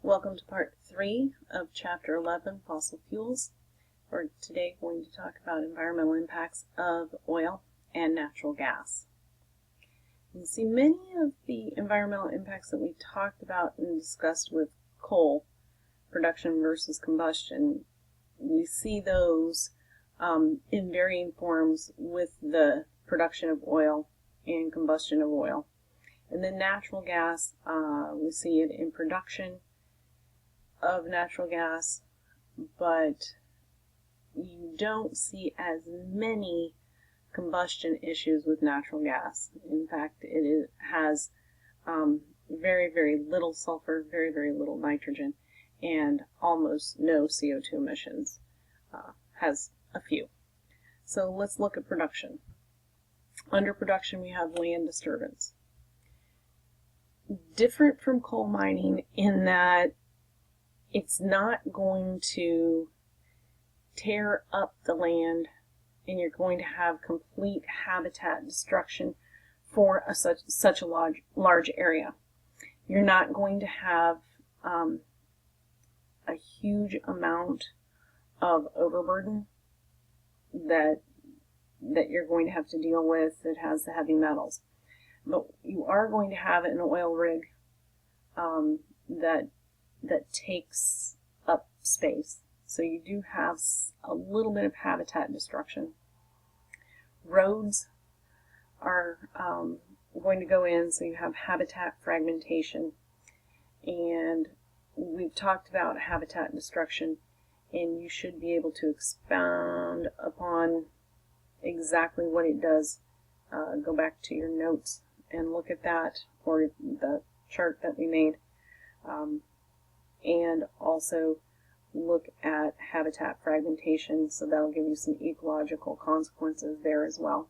Welcome to part 3 of chapter 11, Fossil Fuels. We're today going to talk about environmental impacts of oil and natural gas. You see, many of the environmental impacts that we talked about and discussed with coal production versus combustion, we see those in varying forms with the production of oil and combustion of oil. And then natural gas, we see it in production of natural gas, but you don't see as many combustion issues with natural gas. In fact, it has very, very little sulfur, very, very little nitrogen, and almost no CO2 emissions. Has a few. So let's look at production. Under production, we have land disturbance. Different from coal mining in that it's not going to tear up the land and you're going to have complete habitat destruction for such a large area. You're not going to have a huge amount of overburden that you're going to have to deal with that has the heavy metals. But you are going to have an oil rig that takes up space. So you do have a little bit of habitat destruction. Roads are going to go in, so you have habitat fragmentation. And we've talked about habitat destruction, and you should be able to expound upon exactly what it does. Go back to your notes and look at that, or the chart that we made. And also look at habitat fragmentation, so that'll give you some ecological consequences there as well.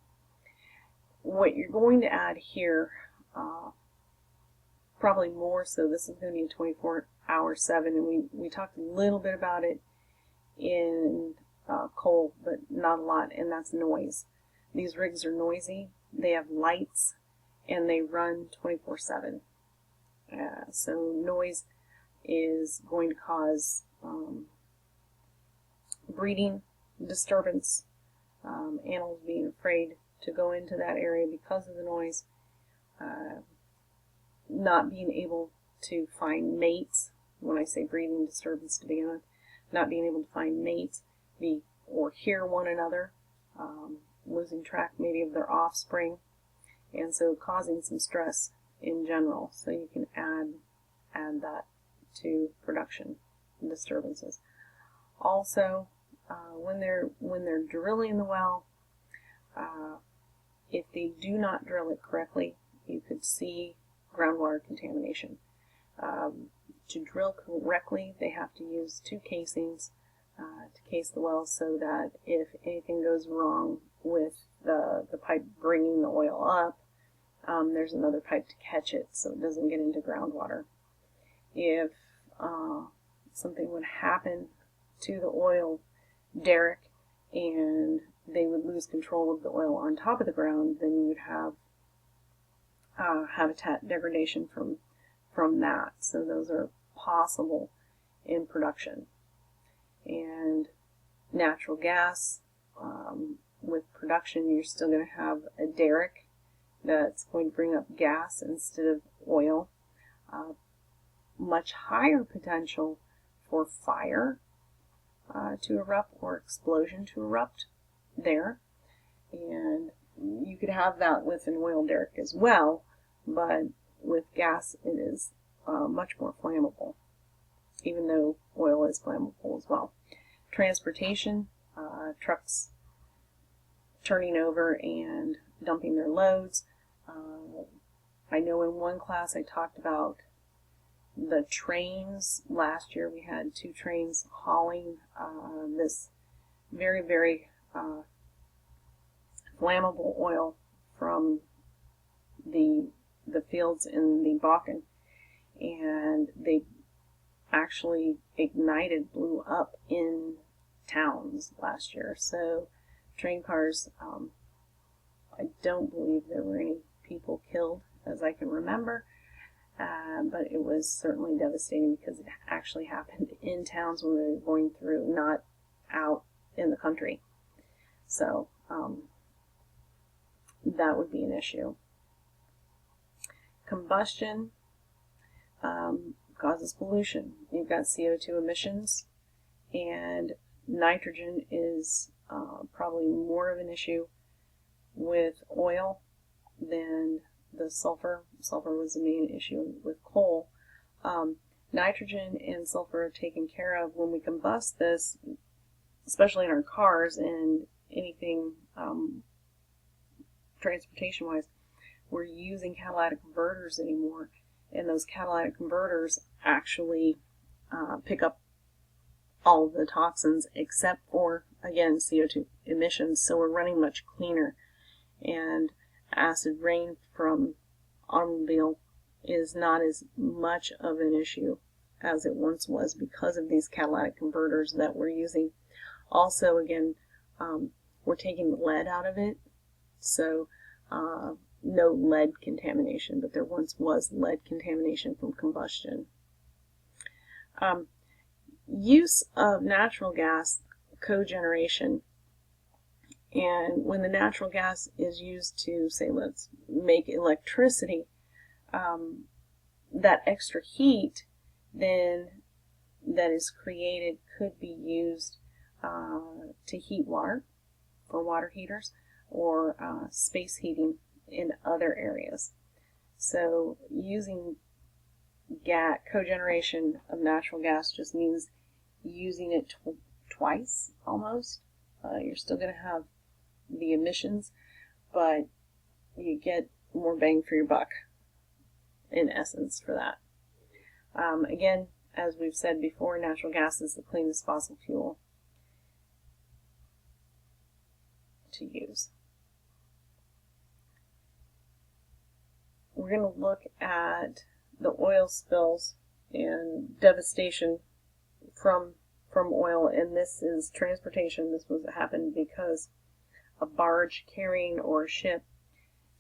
What you're going to add here, probably more so, this is going to be a 24/7, and we talked a little bit about it in coal, but not a lot, and that's noise. These rigs are noisy, they have lights, and they run 24/7. So noise is going to cause breeding disturbance, animals being afraid to go into that area because of the noise, not being able to find mates. When I say breeding disturbance to begin with, not being able to find mates or hear one another, losing track maybe of their offspring, and so causing some stress in general. So you can add that to production disturbances. Also, when they're drilling the well, if they do not drill it correctly, you could see groundwater contamination. To drill correctly, they have to use 2 casings to case the well, so that if anything goes wrong with the pipe bringing the oil up, there's another pipe to catch it so it doesn't get into groundwater. If something would happen to the oil derrick and they would lose control of the oil on top of the ground, then you would have habitat degradation from that. So those are possible in production. And natural gas, with production, you're still going to have a derrick that's going to bring up gas instead of oil. Much higher potential for fire to erupt or explosion to erupt there. And you could have that with an oil derrick as well, but with gas it is much more flammable, even though oil is flammable as well. Transportation, trucks turning over and dumping their loads. I know in one class I talked about the trains. Last year we had 2 trains hauling this very, very flammable oil from the fields in the Bakken, and they actually ignited, blew up in towns last year. So train cars, I don't believe there were any people killed as I can remember. but it was certainly devastating because it actually happened in towns when we were going through, not out in the country. So that would be an issue. Combustion causes pollution. You've got CO2 emissions, and nitrogen is probably more of an issue with oil than the sulfur. Sulfur was the main issue with coal. Nitrogen and sulfur are taken care of when we combust this, especially in our cars and anything transportation-wise. We're using catalytic converters anymore, and those catalytic converters actually pick up all of the toxins except for, again, CO2 emissions, so we're running much cleaner. And acid rain from automobile is not as much of an issue as it once was because of these catalytic converters that we're using. Also, again, we're taking the lead out of it, so no lead contamination, but there once was lead contamination from combustion. Use of natural gas cogeneration. And when the natural gas is used to, say, let's make electricity, that extra heat then that is created could be used to heat water for water heaters or space heating in other areas. So using cogeneration of natural gas just means using it twice almost. You're still going to have the emissions, but you get more bang for your buck in essence for that. Again, as we've said before, natural gas is the cleanest fossil fuel to use. We're going to look at the oil spills and devastation from oil, and this is transportation. This happened because a barge carrying or a ship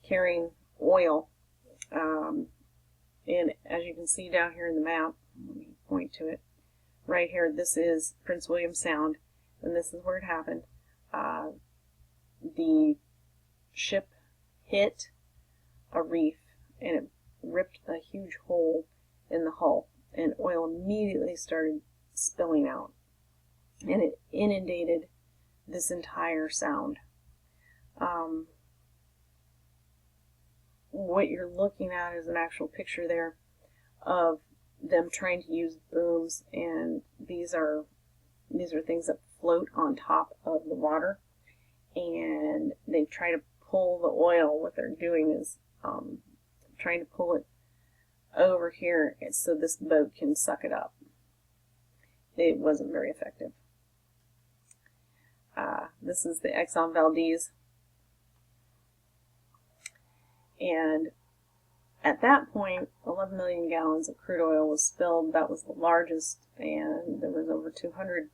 carrying oil, and as you can see down here in the map, let me point to it right here. This is Prince William Sound, and this is where it happened. The ship hit a reef and it ripped a huge hole in the hull, and oil immediately started spilling out, and it inundated this entire sound. What you're looking at is an actual picture there of them trying to use booms, and these are things that float on top of the water, and they try to pull the oil. What they're doing is trying to pull it over here so this boat can suck it up. It wasn't very effective. This is the Exxon Valdez. And at that point, 11 million gallons of crude oil was spilled. That was the largest, and there was over 200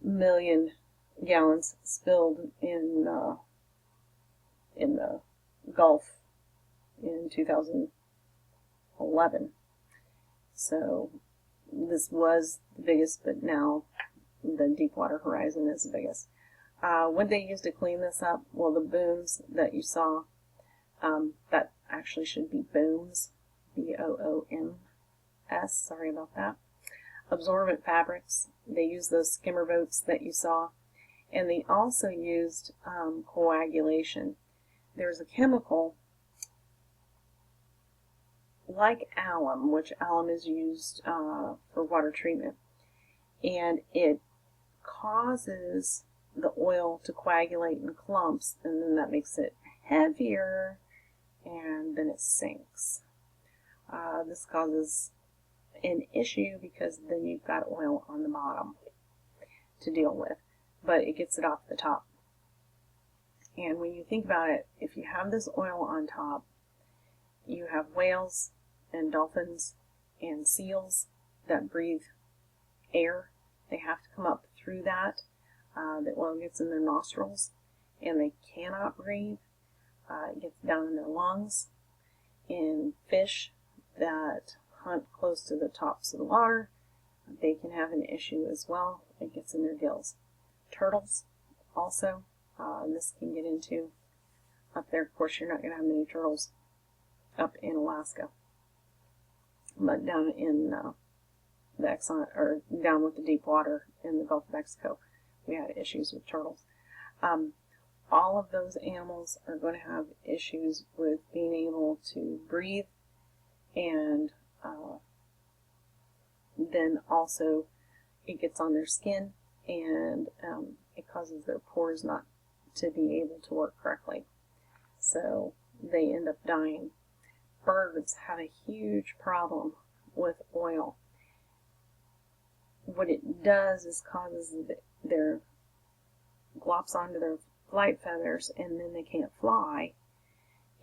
million gallons spilled in the Gulf in 2011. So this was the biggest, but now the Deepwater Horizon is the biggest. What they used to clean this up? Well, the booms that you saw, that actually should be booms, B-O-O-M-S, sorry about that. Absorbent fabrics, they used those skimmer boats that you saw, and they also used coagulation. There's a chemical like alum, which alum is used for water treatment, and it causes the oil to coagulate in clumps, and then that makes it heavier, and then it sinks. This causes an issue because then you've got oil on the bottom to deal with, but it gets it off the top. And when you think about it, if you have this oil on top, you have whales and dolphins and seals that breathe air. They have to come up through that. The oil gets in their nostrils, and they cannot breathe. It gets down in their lungs. In fish, that hunt close to the tops of the water, they can have an issue as well. It gets in their gills. Turtles also, this can get into up there. Of course, you're not going to have many turtles up in Alaska, but down in the Exxon, or down with the deep water in the Gulf of Mexico, we had issues with turtles. All of those animals are going to have issues with being able to breathe, and then also it gets on their skin, and it causes their pores not to be able to work correctly. So they end up dying. Birds have a huge problem with oil. What it does is causes their glops onto their flight feathers, and then they can't fly.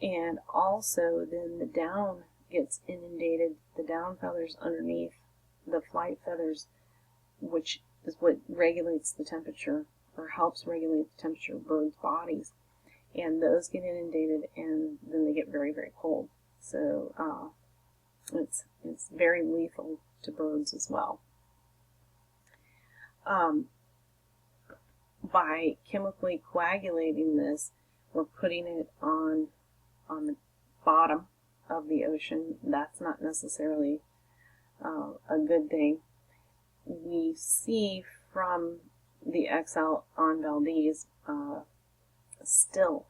And also then the down gets inundated, the down feathers underneath the flight feathers, which is what regulates the temperature, or helps regulate the temperature of birds' bodies. And those get inundated, and then they get very, very cold. So it's very lethal to birds as well. By chemically coagulating this, we're putting it on the bottom of the ocean. That's not necessarily a good thing. We see from the XL on Valdez still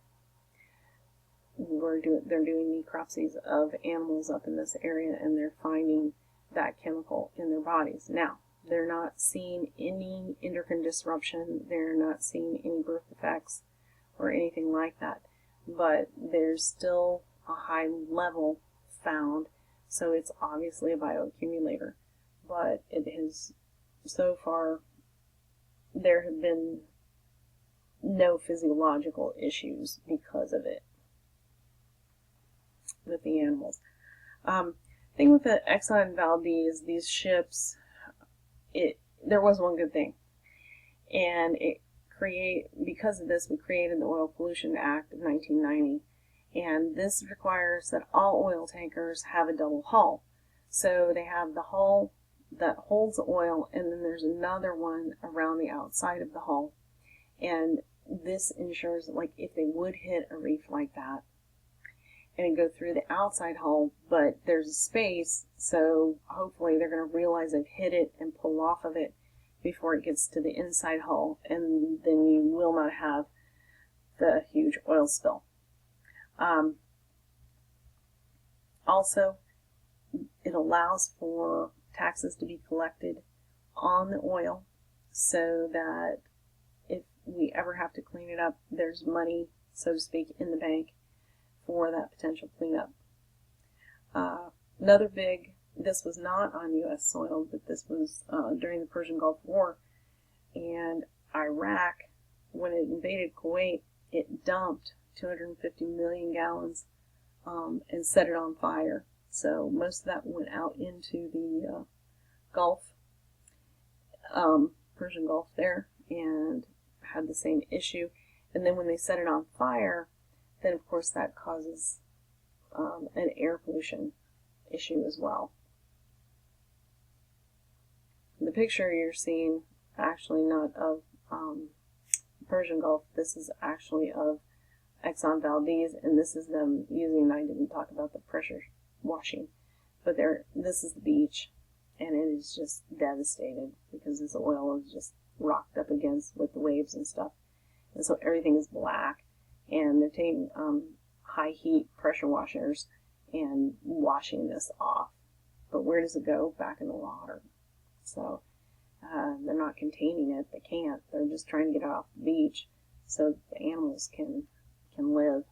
they're doing necropsies of animals up in this area, and they're finding that chemical in their bodies. Now, they're not seeing any endocrine disruption, they're not seeing any birth defects or anything like that, but there's still a high level found, so it's obviously a bioaccumulator. But it has, so far, there have been no physiological issues because of it with the animals. Thing with the Exxon Valdez, these ships, there was one good thing, and because of this, we created the Oil Pollution Act of 1990, and this requires that all oil tankers have a double hull. So they have the hull that holds the oil, and then there's another one around the outside of the hull, and this ensures that, like, if they would hit a reef like that, and go through the outside hull, but there's a space, so hopefully they're going to realize they've hit it and pull off of it before it gets to the inside hull, and then you will not have the huge oil spill. Also, it allows for taxes to be collected on the oil, so that if we ever have to clean it up, there's money, so to speak, in the bank for that potential cleanup. Another big, this was not on U.S. soil, but this was during the Persian Gulf War, and Iraq, when it invaded Kuwait, it dumped 250 million gallons and set it on fire. So most of that went out into the Gulf, Persian Gulf there, and had the same issue. And then when they set it on fire, then of course that causes an air pollution issue as well. The picture you're seeing, actually not of Persian Gulf, this is actually of Exxon Valdez, and this is them using, I didn't talk about the pressure washing, but this is the beach, and it is just devastated because this oil is just rocked up against with the waves and stuff, and so everything is black, and they're taking high heat pressure washers and washing this off. But where does it go? Back in the water. So they're not containing it. They can't. They're just trying to get it off the beach so the animals can live.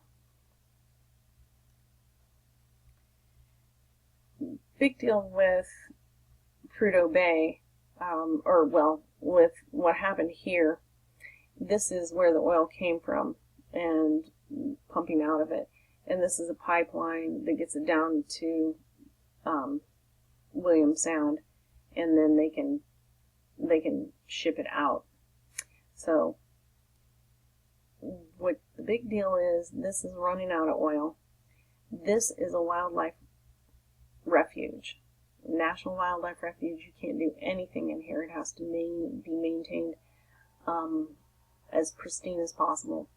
Big deal with Prudhoe Bay, with what happened here. This is where the oil came from and pumping out of it. And this is a pipeline that gets it down to Williams Sound, and then they can ship it out. So what the big deal is, this is running out of oil. This is a wildlife refuge. National Wildlife Refuge, you can't do anything in here. It has to be maintained as pristine as possible.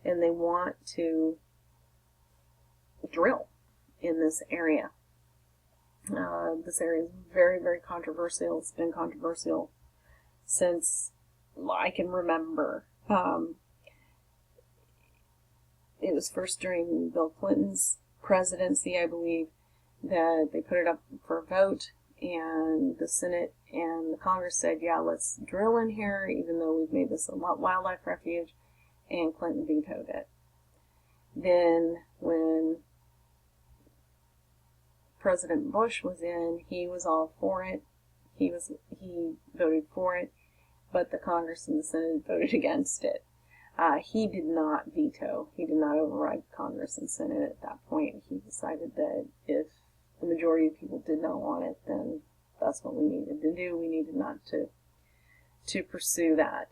And they want to drill in this area. This area is very, very controversial. It's been controversial since I can remember. It was first during Bill Clinton's presidency, I believe, that they put it up for a vote, and the Senate and the Congress said, yeah, let's drill in here, even though we've made this a wildlife refuge, and Clinton vetoed it. Then when President Bush was in, he was all for it. He voted for it, but the Congress and the Senate voted against it. He did not veto. He did not override Congress and Senate at that point. He decided that if the majority of people did not want it, then that's what we needed to do. We needed not to pursue that.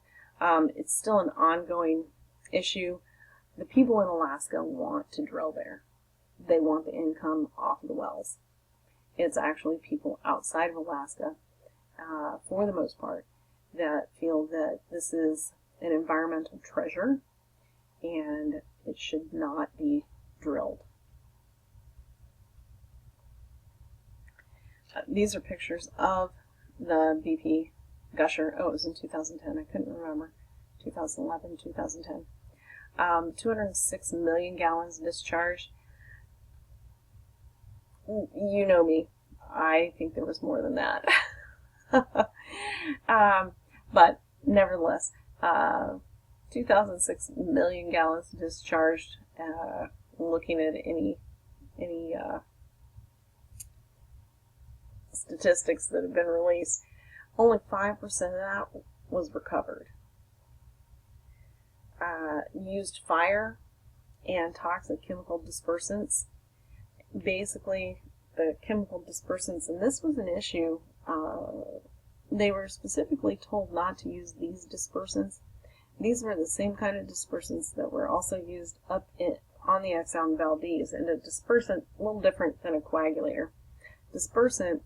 It's still an ongoing issue. The people in Alaska want to drill there. They want the income off of the wells. It's actually people outside of Alaska, for the most part, that feel that this is an environmental treasure and it should not be drilled. These are pictures of the BP gusher. Oh, it was in 2010. I couldn't remember. 2011, 2010. 206 million gallons discharged. You know me. I think there was more than that. But nevertheless, 2006 million gallons discharged. Looking at any statistics that have been released, only 5% of that was recovered. Used fire and toxic chemical dispersants. Basically, the chemical dispersants, and this was an issue, they were specifically told not to use these dispersants. These were the same kind of dispersants that were also used up on the Exxon Valdez, and a dispersant, a little different than a coagulator. Dispersant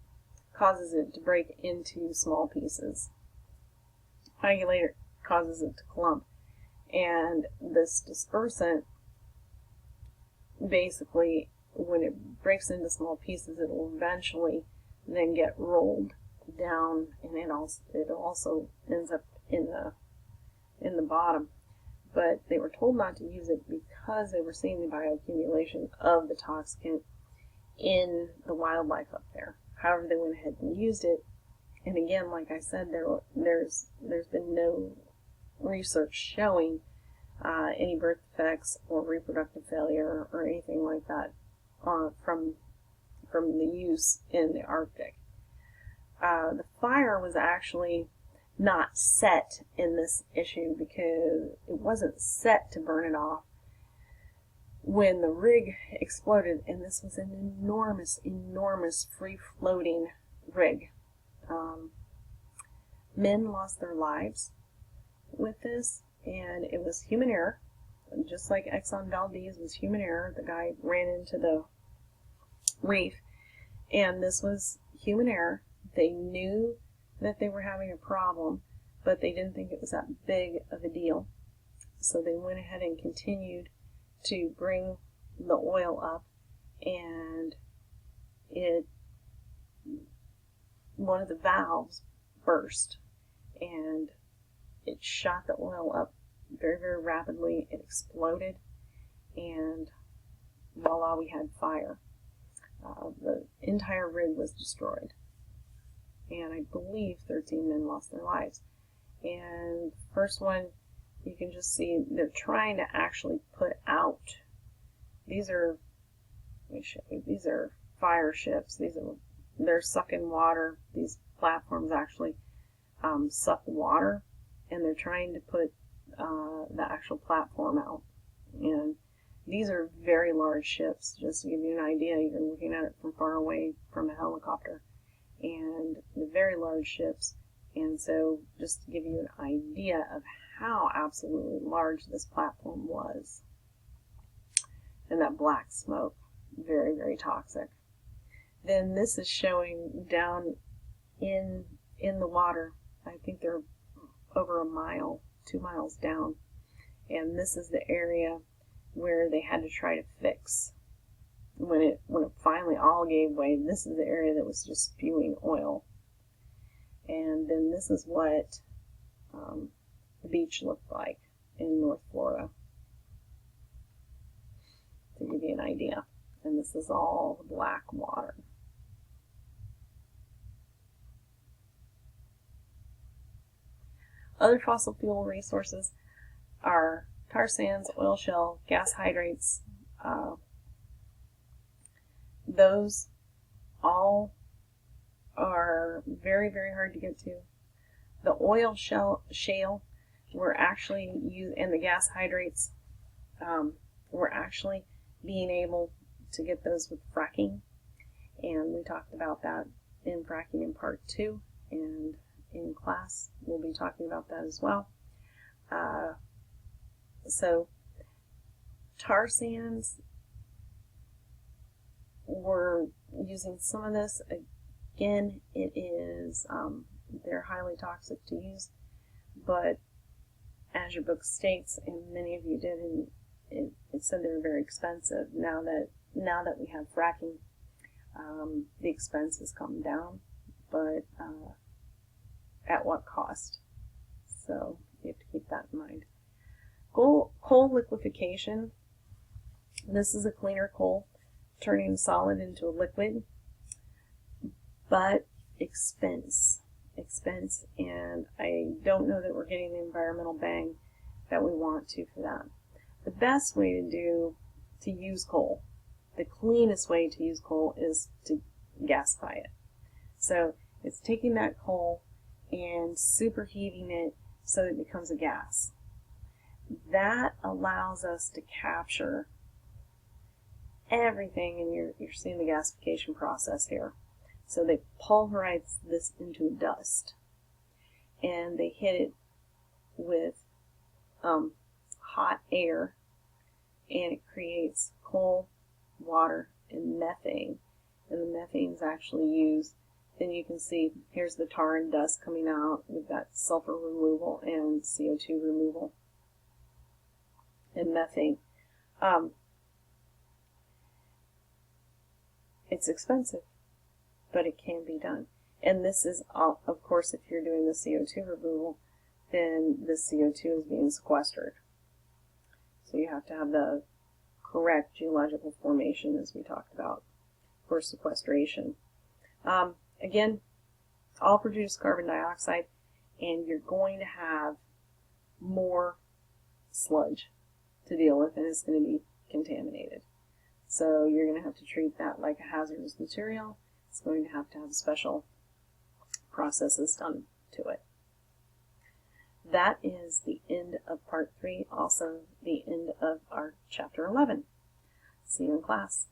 causes it to break into small pieces. Coagulator causes it to clump. And this dispersant, basically, when it breaks into small pieces, it will eventually then get rolled down, and it also ends up in the bottom. But they were told not to use it because they were seeing the bioaccumulation of the toxicant in the wildlife up there. However, they went ahead and used it, and again, like I said, there's been no research showing any birth defects or reproductive failure or anything like that from the use in the Arctic. The fire was actually not set in this issue because it wasn't set to burn it off when the rig exploded, and this was an enormous free-floating rig. Men lost their lives with this, and it was human error. Just like Exxon Valdez was human error, the guy ran into the reef, and this was human error. They knew that they were having a problem, but they didn't think it was that big of a deal. So they went ahead and continued to bring the oil up, and one of the valves burst, and it shot the oil up very, very rapidly. It exploded, and voila, we had fire. The entire rig was destroyed, and I believe 13 men lost their lives. And the first one, you can just see they're trying to actually put out. These are fire ships. They're sucking water. These platforms actually suck water, and they're trying to put the actual platform out. And these are very large ships. Just to give you an idea, you're looking at it from far away from a helicopter, and the very large ships. And so, just to give you an idea of how absolutely large this platform was, and that black smoke, very, very toxic. Then this is showing down in the water. I think they're over a mile, 2 miles down. And this is the area where they had to try to fix. When it finally all gave way, this is the area that was just spewing oil. And then this is what the beach looked like in North Florida, to give you an idea. And this is all black water. Other fossil fuel resources are tar sands, oil shale, gas hydrates. Those all are very, very hard to get to. The oil shale were actually used, and the gas hydrates were actually being able to get those with fracking. And we talked about that in fracking in part 2, and in class we'll be talking about that as well. So tar sands were using some of this. Again, it is they're highly toxic to use, but as your book states, and many of you did, and it said they were very expensive. Now that we have fracking, the expense has come down, but at what cost? So you have to keep that in mind. Coal liquefaction. This is a cleaner coal, turning a solid into a liquid, but expense, and I don't know that we're getting the environmental bang that we want to for that. The best way to use coal, the cleanest way to use coal, is to gasify it. So it's taking that coal and superheating it so that it becomes a gas. That allows us to capture everything, and you're seeing the gasification process here. So they pulverize this into dust, and they hit it with hot air, and it creates coal, water, and methane. And the methane is actually used. Then you can see here's the tar and dust coming out. We've got sulfur removal and CO2 removal and methane. It's expensive, but it can be done. And this is, of course, if you're doing the CO2 removal, then the CO2 is being sequestered. So you have to have the correct geological formation, as we talked about, for sequestration. Again, all produce carbon dioxide, and you're going to have more sludge to deal with, and it's going to be contaminated. So you're going to have to treat that like a hazardous material. It's going to have special processes done to it. That is the end of part 3, also the end of our chapter 11. See you in class.